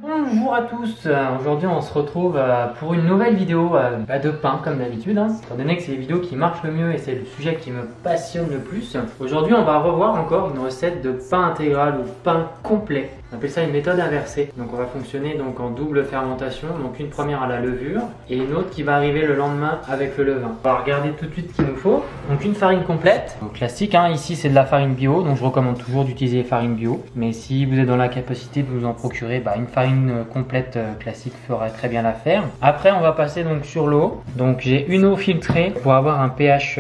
Bonjour à tous, aujourd'hui on se retrouve pour une nouvelle vidéo de pain comme d'habitude, étant donné que c'est les vidéos qui marchent le mieux et c'est le sujet qui me passionne le plus. Aujourd'hui on va revoir encore une recette de pain intégral ou pain complet. On appelle ça une méthode inversée. Donc on va fonctionner donc en double fermentation, donc une première à la levure et une autre qui va arriver le lendemain avec le levain. On va regarder tout de suite ce qu'il nous faut. Donc une farine complète, donc classique, ici c'est de la farine bio, donc je recommande toujours d'utiliser farine bio. Mais si vous êtes dans la capacité de vous en procurer, une farine complète classique fera très bien l'affaire. Après on va passer donc sur l'eau. Donc j'ai une eau filtrée pour avoir un pH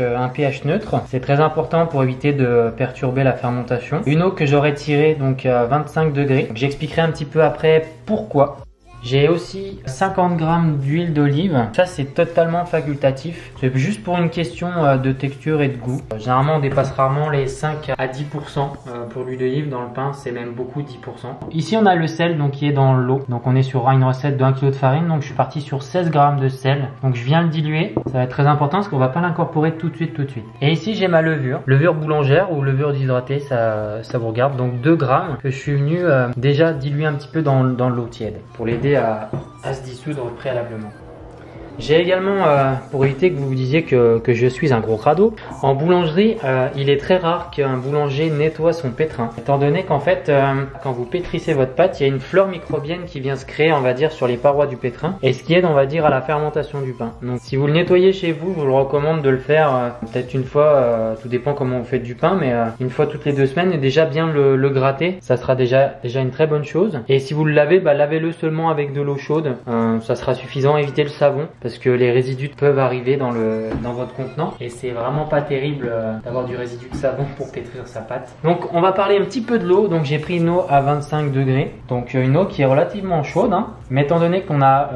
neutre. C'est très important pour éviter de perturber la fermentation. Une eau que j'aurais tirée donc à 25 degrés. J'expliquerai un petit peu après pourquoi. J'ai aussi 50 g d'huile d'olive. Ça c'est totalement facultatif. C'est juste pour une question de texture et de goût. Généralement on dépasse rarement les 5 à 10% pour l'huile d'olive. Dans le pain c'est même beaucoup 10%. Ici on a le sel donc qui est dans l'eau. Donc on est sur une recette de 1 kg de farine. Donc je suis parti sur 16 g de sel. Donc je viens le diluer. Ça va être très important parce qu'on va pas l'incorporer tout de suite. Et ici j'ai ma levure. Levure boulangère ou levure déshydratée, ça vous regarde. Donc 2 g que je suis venu déjà diluer un petit peu dans l'eau tiède pour l'aider à se dissoudre préalablement. J'ai également, pour éviter que vous vous disiez que je suis un gros crado, en boulangerie, il est très rare qu'un boulanger nettoie son pétrin. Étant donné qu'en fait, quand vous pétrissez votre pâte, il y a une flore microbienne qui vient se créer, on va dire, sur les parois du pétrin, et ce qui aide, on va dire, à la fermentation du pain. Donc si vous le nettoyez chez vous, je vous le recommande de le faire peut-être une fois, tout dépend comment vous faites du pain, mais une fois toutes les 2 semaines, et déjà bien le gratter, ça sera déjà une très bonne chose. Et si vous le lavez, lavez-le seulement avec de l'eau chaude, ça sera suffisant. Évitez le savon, parce que les résidus peuvent arriver dans votre contenant et c'est vraiment pas terrible d'avoir du résidu de savon pour pétrir sa pâte. Donc on va parler un petit peu de l'eau. Donc j'ai pris une eau à 25 degrés, donc une eau qui est relativement chaude, mais étant donné qu'on a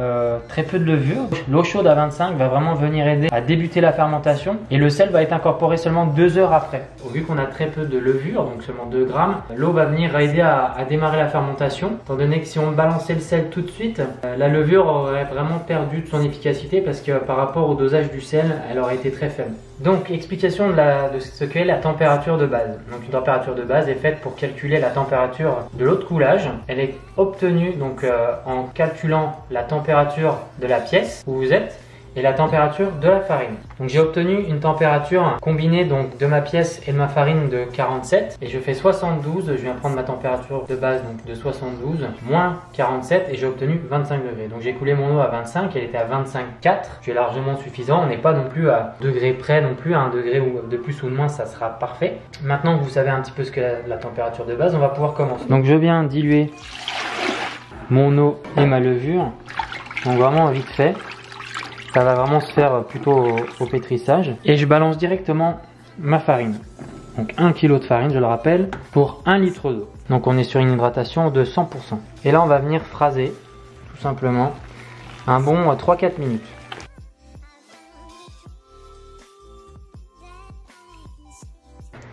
très peu de levure, l'eau chaude à 25 va vraiment venir aider à débuter la fermentation et le sel va être incorporé seulement 2 heures après. Vu qu'on a très peu de levure, donc seulement 2 grammes, l'eau va venir aider à démarrer la fermentation, étant donné que si on balançait le sel tout de suite, la levure aurait vraiment perdu de son efficacité parce que par rapport au dosage du sel, elle aurait été très faible. Donc explication de ce qu'est la température de base. Donc une température de base est faite pour calculer la température de l'eau de coulage. Elle est obtenue donc en calculant la température de la pièce où vous êtes et la température de la farine. Donc j'ai obtenu une température combinée donc de ma pièce et de ma farine de 47 et je fais 72. Je viens prendre ma température de base donc de 72 moins 47 et j'ai obtenu 25 degrés. Donc j'ai coulé mon eau à 25, elle était à 25,4. C'est largement suffisant. On n'est pas non plus à degré près non plus, à 1 degré ou de plus ou de moins, ça sera parfait. Maintenant que vous savez un petit peu ce que la température de base, on va pouvoir commencer. Donc je viens diluer mon eau et ma levure. Donc vraiment vite fait. Ça va vraiment se faire plutôt au pétrissage. Et je balance directement ma farine. Donc 1 kg de farine, je le rappelle, pour 1 litre d'eau. Donc on est sur une hydratation de 100%. Et là on va venir phraser, tout simplement, un bon 3-4 minutes.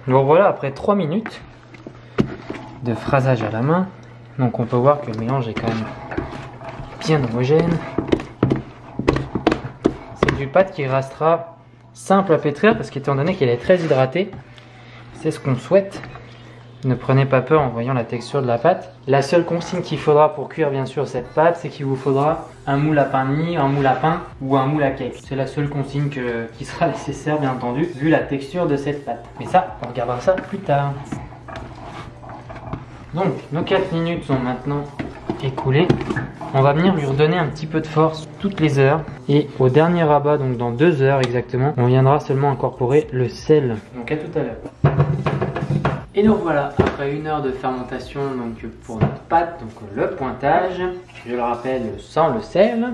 Donc voilà, après 3 minutes de phrasage à la main, donc on peut voir que le mélange est quand même bien homogène. Du pâte qui restera simple à pétrir parce qu'étant donné qu'elle est très hydratée, c'est ce qu'on souhaite. Ne prenez pas peur en voyant la texture de la pâte. La seule consigne qu'il faudra pour cuire bien sûr cette pâte, c'est qu'il vous faudra un moule à pain de mie, un moule à pain ou un moule à cake. C'est la seule consigne qui sera nécessaire bien entendu vu la texture de cette pâte. Mais ça, on regardera ça plus tard. Donc nos 4 minutes sont maintenant écoulées. On va venir lui redonner un petit peu de force toutes les heures et au dernier rabat, donc dans 2 heures exactement, on viendra seulement incorporer le sel. Donc à tout à l'heure. Et nous voilà après 1 heure de fermentation donc pour notre pâte, donc le pointage, je le rappelle sans le sel.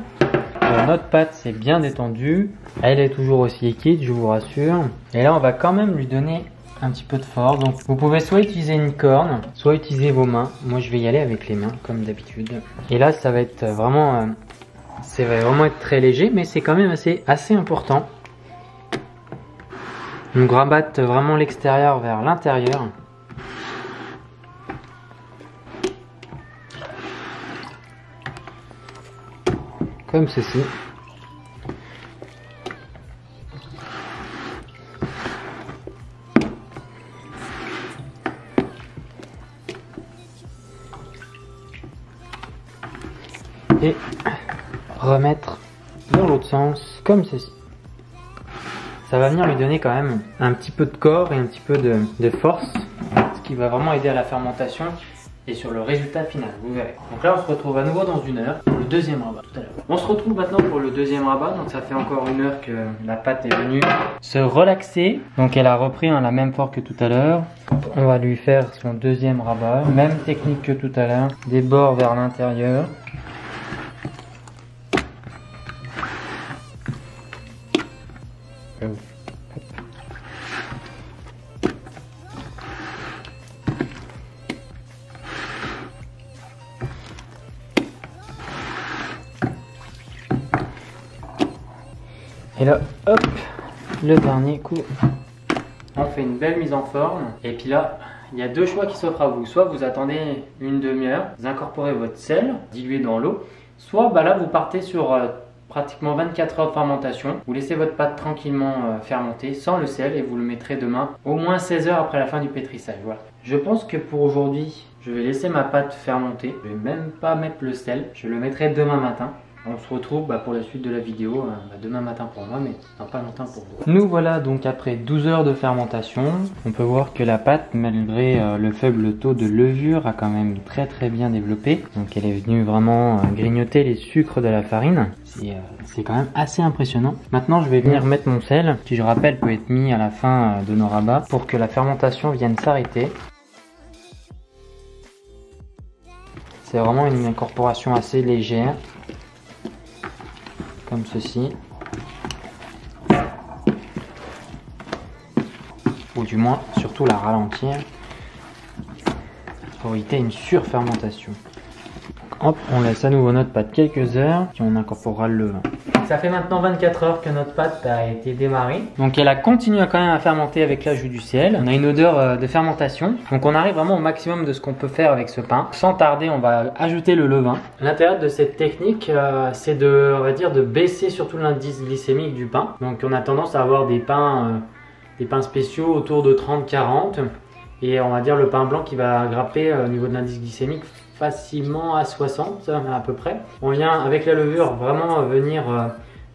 Notre pâte s'est bien détendue, elle est toujours aussi liquide, je vous rassure. Et là on va quand même lui donner un petit peu de force. Donc vous pouvez soit utiliser une corne, soit utiliser vos mains. Moi je vais y aller avec les mains comme d'habitude. Et là ça va être vraiment, ça va vraiment être très léger, mais c'est quand même assez important. Donc rabatte vraiment l'extérieur vers l'intérieur. Comme ceci. et remettre dans l'autre sens comme ceci. Ça va venir lui donner quand même un petit peu de corps et un petit peu de force, ce qui va vraiment aider à la fermentation et sur le résultat final, vous verrez. Donc là on se retrouve à nouveau dans 1 heure pour le deuxième rabat tout à l'heure. On se retrouve maintenant pour le deuxième rabat, donc ça fait encore 1 heure que la pâte est venue se relaxer. Donc elle a repris la même forme que tout à l'heure. On va lui faire son deuxième rabat, même technique que tout à l'heure, des bords vers l'intérieur. Et là, hop, le dernier coup, on fait une belle mise en forme. Et puis là, il y a 2 choix qui s'offrent à vous. Soit vous attendez une demi-heure, vous incorporez votre sel dilué dans l'eau. Soit là, vous partez sur pratiquement 24 heures de fermentation. Vous laissez votre pâte tranquillement fermenter sans le sel et vous le mettrez demain au moins 16 heures après la fin du pétrissage. Voilà. Je pense que pour aujourd'hui, je vais laisser ma pâte fermenter. Je ne vais même pas mettre le sel. Je le mettrai demain matin. On se retrouve pour la suite de la vidéo demain matin pour moi, mais dans pas longtemps pour vous. Nous voilà donc après 12 heures de fermentation. On peut voir que la pâte, malgré le faible taux de levure, a quand même très bien développé. Donc elle est venue vraiment grignoter les sucres de la farine. C'est quand même assez impressionnant. Maintenant je vais venir mettre mon sel, qui je rappelle peut être mis à la fin de nos rabats, pour que la fermentation vienne s'arrêter. C'est vraiment une incorporation assez légère. Comme ceci, ou du moins surtout la ralentir pour éviter une surfermentation. Hop, on laisse à nouveau notre pâte quelques heures, puis on incorporera le levain. Ça fait maintenant 24 heures que notre pâte a été démarrée. Donc elle a continué quand même à fermenter avec l'ajout du sel. On a une odeur de fermentation. Donc on arrive vraiment au maximum de ce qu'on peut faire avec ce pain. Sans tarder, on va ajouter le levain. L'intérêt de cette technique, c'est on va dire, de baisser surtout l'indice glycémique du pain. Donc on a tendance à avoir des pains spéciaux autour de 30-40. Et on va dire le pain blanc qui va grapper au niveau de l'indice glycémique facilement à 60 à peu près. On vient avec la levure vraiment venir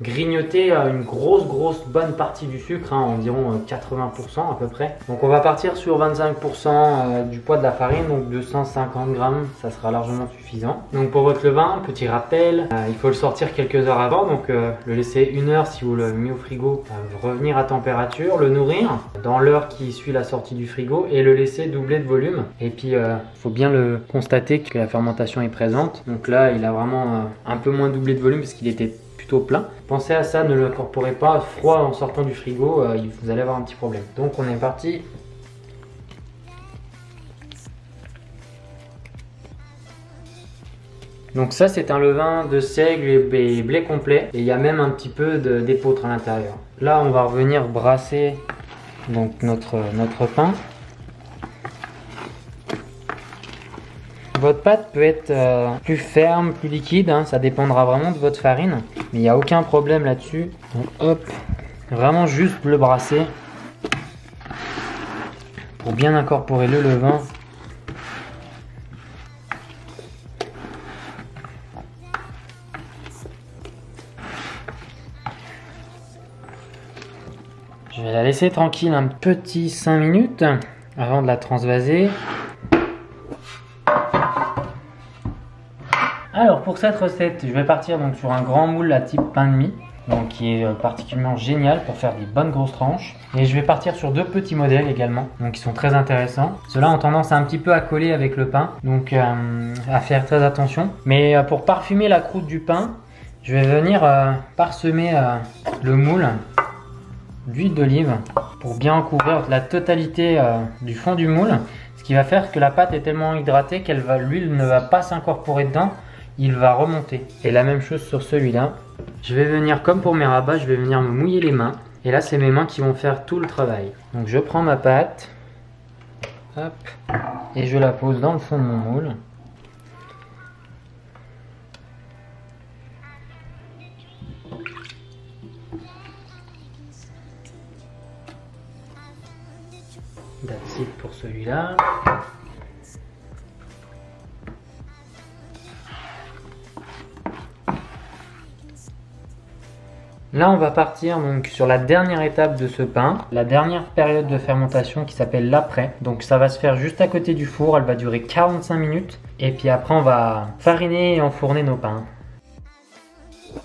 grignoter une grosse bonne partie du sucre, environ 80% à peu près. Donc on va partir sur 25% du poids de la farine, donc 250 grammes, ça sera largement suffisant. Donc pour votre levain, petit rappel, il faut le sortir quelques heures avant, donc le laisser 1 heure si vous le mettez au frigo, revenir à température, le nourrir dans l'heure qui suit la sortie du frigo et le laisser doubler de volume. Et puis il faut bien le constater que la fermentation est présente. Donc là il a vraiment un peu moins doublé de volume parce qu'il était plutôt plein. Pensez à ça, ne l'incorporez pas froid en sortant du frigo, vous allez avoir un petit problème. Donc on est parti. Donc ça c'est un levain de seigle et blé complet et il y a même un petit peu d'épeautre à l'intérieur. Là on va revenir brasser donc notre pain. Votre pâte peut être plus ferme, plus liquide, ça dépendra vraiment de votre farine, mais il n'y a aucun problème là-dessus. Donc hop, vraiment juste le brasser pour bien incorporer le levain. Je vais la laisser tranquille un petit 5 minutes avant de la transvaser. Alors pour cette recette, je vais partir donc sur un grand moule à type pain de mie, donc qui est particulièrement génial pour faire des bonnes grosses tranches. Et je vais partir sur 2 petits modèles également, donc qui sont très intéressants. Ceux-là ont tendance à un petit peu à coller avec le pain, donc à faire très attention. Mais pour parfumer la croûte du pain, je vais venir parsemer le moule d'huile d'olive pour bien couvrir la totalité du fond du moule, ce qui va faire que la pâte est tellement hydratée qu'elle l'huile ne va pas s'incorporer dedans. Il va remonter. Et la même chose sur celui-là. Je vais venir, comme pour mes rabats, je vais venir me mouiller les mains. Et là, c'est mes mains qui vont faire tout le travail. Donc je prends ma pâte. Hop. Et je la pose dans le fond de mon moule. That's it pour celui-là. Là on va partir donc sur la dernière étape de ce pain, la dernière période de fermentation qui s'appelle l'après. Donc ça va se faire juste à côté du four, elle va durer 45 minutes et puis après on va fariner et enfourner nos pains.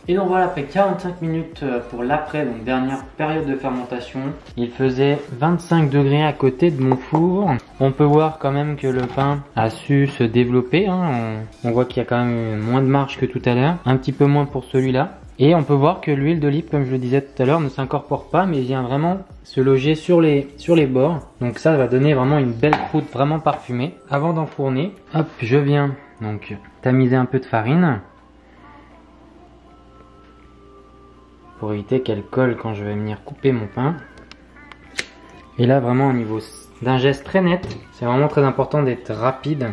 Et donc voilà, après 45 minutes pour l'après, donc dernière période de fermentation. Il faisait 25 degrés à côté de mon four. On peut voir quand même que le pain a su se développer, hein. On voit qu'il y a quand même moins de marge que tout à l'heure, un petit peu moins pour celui-là. Et on peut voir que l'huile d'olive, comme je le disais tout à l'heure, ne s'incorpore pas, mais vient vraiment se loger sur les bords. Donc ça va donner vraiment une belle croûte vraiment parfumée. Avant d'enfourner, hop, je viens donc tamiser un peu de farine pour éviter qu'elle colle quand je vais venir couper mon pain. Et là vraiment au niveau d'un geste très net, c'est vraiment très important d'être rapide.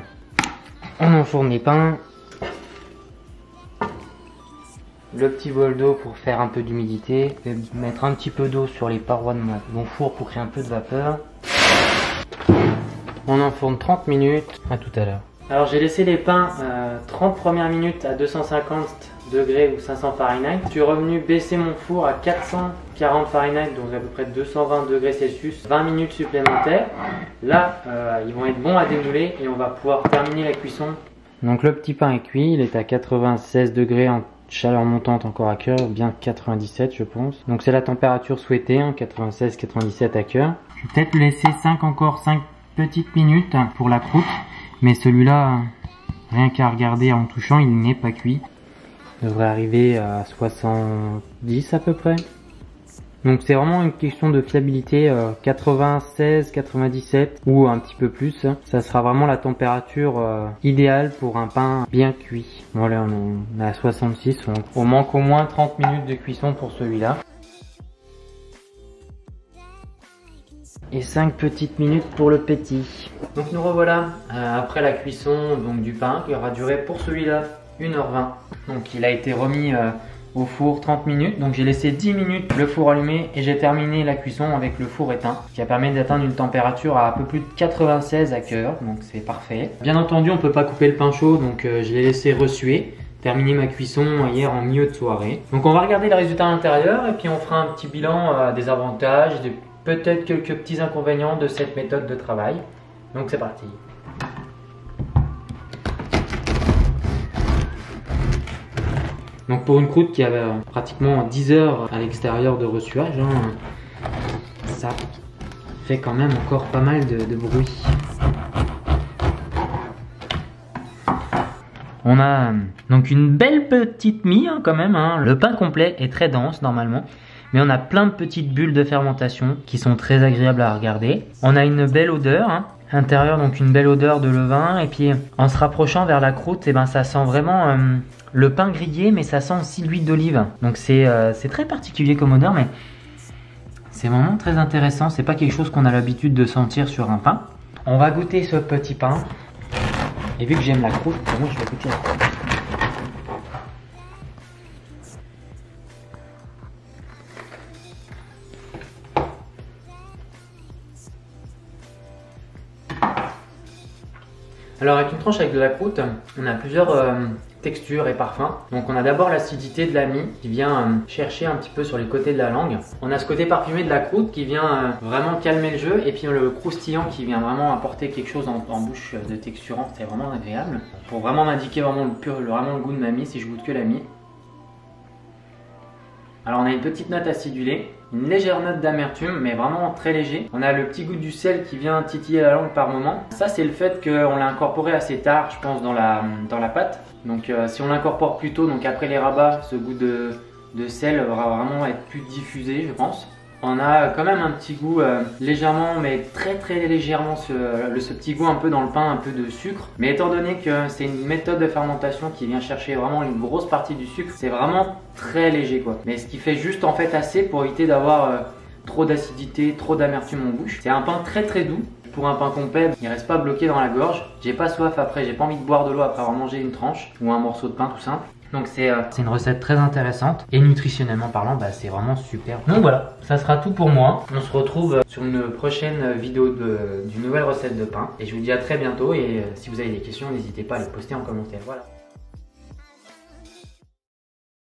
On enfourne les pains. Le petit bol d'eau pour faire un peu d'humidité. Je vais mettre un petit peu d'eau sur les parois de mon four pour créer un peu de vapeur. On enfourne 30 minutes. À tout à l'heure. Alors j'ai laissé les pains 30 premières minutes à 250 degrés ou 500 Fahrenheit. Je suis revenu baisser mon four à 440 Fahrenheit, donc à peu près 220 degrés Celsius, 20 minutes supplémentaires. Là, ils vont être bons à démouler et on va pouvoir terminer la cuisson. Donc le petit pain est cuit, il est à 96 degrés en chaleur montante encore à cœur, bien 97 je pense. Donc c'est la température souhaitée, hein, 96-97 à cœur. Je vais peut-être laisser 5 petites minutes pour la croûte, mais celui-là, rien qu'à regarder en touchant, il n'est pas cuit. Il devrait arriver à 70 à peu près. Donc c'est vraiment une question de fiabilité, 96, 97 ou un petit peu plus. Ça sera vraiment la température idéale pour un pain bien cuit. Voilà, on est à 66, donc on manque au moins 30 minutes de cuisson pour celui-là. Et 5 petites minutes pour le petit. Donc nous revoilà après la cuisson donc, du pain qui aura duré pour celui-là 1h20. Donc il a été remis au four 30 minutes. Donc j'ai laissé 10 minutes le four allumé et j'ai terminé la cuisson avec le four éteint, ce qui a permis d'atteindre une température à un peu plus de 96 à cœur. Donc c'est parfait. Bien entendu on peut pas couper le pain chaud, donc je l'ai laissé ressuer. Terminé ma cuisson hier en milieu de soirée. Donc on va regarder le résultat à l'intérieur et puis on fera un petit bilan des avantages, peut-être quelques petits inconvénients de cette méthode de travail. Donc c'est parti. Donc pour une croûte qui avait pratiquement 10 heures à l'extérieur de ressuage, hein, ça fait quand même encore pas mal de bruit. On a donc une belle petite mie hein, quand même, hein. Le pain complet est très dense normalement. Mais on a plein de petites bulles de fermentation qui sont très agréables à regarder. On a une belle odeur, hein. Intérieur donc une belle odeur de levain. Et puis en se rapprochant vers la croûte, et ben, ça sent vraiment le pain grillé, mais ça sent aussi l'huile d'olive. Donc c'est très particulier comme odeur, mais c'est vraiment très intéressant. C'est pas quelque chose qu'on a l'habitude de sentir sur un pain. On va goûter ce petit pain. Et vu que j'aime la croûte, moi je vais goûter la croûte. Alors avec une tranche avec de la croûte, on a plusieurs textures et parfums. Donc on a d'abord l'acidité de la mie qui vient chercher un petit peu sur les côtés de la langue. On a ce côté parfumé de la croûte qui vient vraiment calmer le jeu. Et puis le croustillant qui vient vraiment apporter quelque chose en bouche de texturant. C'est vraiment agréable. Pour vraiment m'indiquer vraiment le goût de ma mie si je goûte que la mie. Alors on a une petite note acidulée, une légère note d'amertume, mais vraiment très léger. On a le petit goût du sel qui vient titiller la langue par moment. Ça c'est le fait qu'on l'a incorporé assez tard, je pense, dans la pâte. Donc si on l'incorpore plus tôt, donc après les rabats, ce goût de sel va vraiment être plus diffusé, je pense. On a quand même un petit goût légèrement, mais très légèrement, ce petit goût un peu dans le pain, un peu de sucre. Mais étant donné que c'est une méthode de fermentation qui vient chercher vraiment une grosse partie du sucre, c'est vraiment très léger quoi. Mais ce qui fait juste en fait assez pour éviter d'avoir trop d'acidité, trop d'amertume en bouche. C'est un pain très doux. Pour un pain complet, il reste pas bloqué dans la gorge. J'ai pas soif après, j'ai pas envie de boire de l'eau après avoir mangé une tranche ou un morceau de pain tout simple. Donc c'est une recette très intéressante et nutritionnellement parlant, c'est vraiment super. Donc voilà, ça sera tout pour moi. On se retrouve sur une prochaine vidéo d'une nouvelle recette de pain. Et je vous dis à très bientôt et si vous avez des questions, n'hésitez pas à les poster en commentaire. Voilà.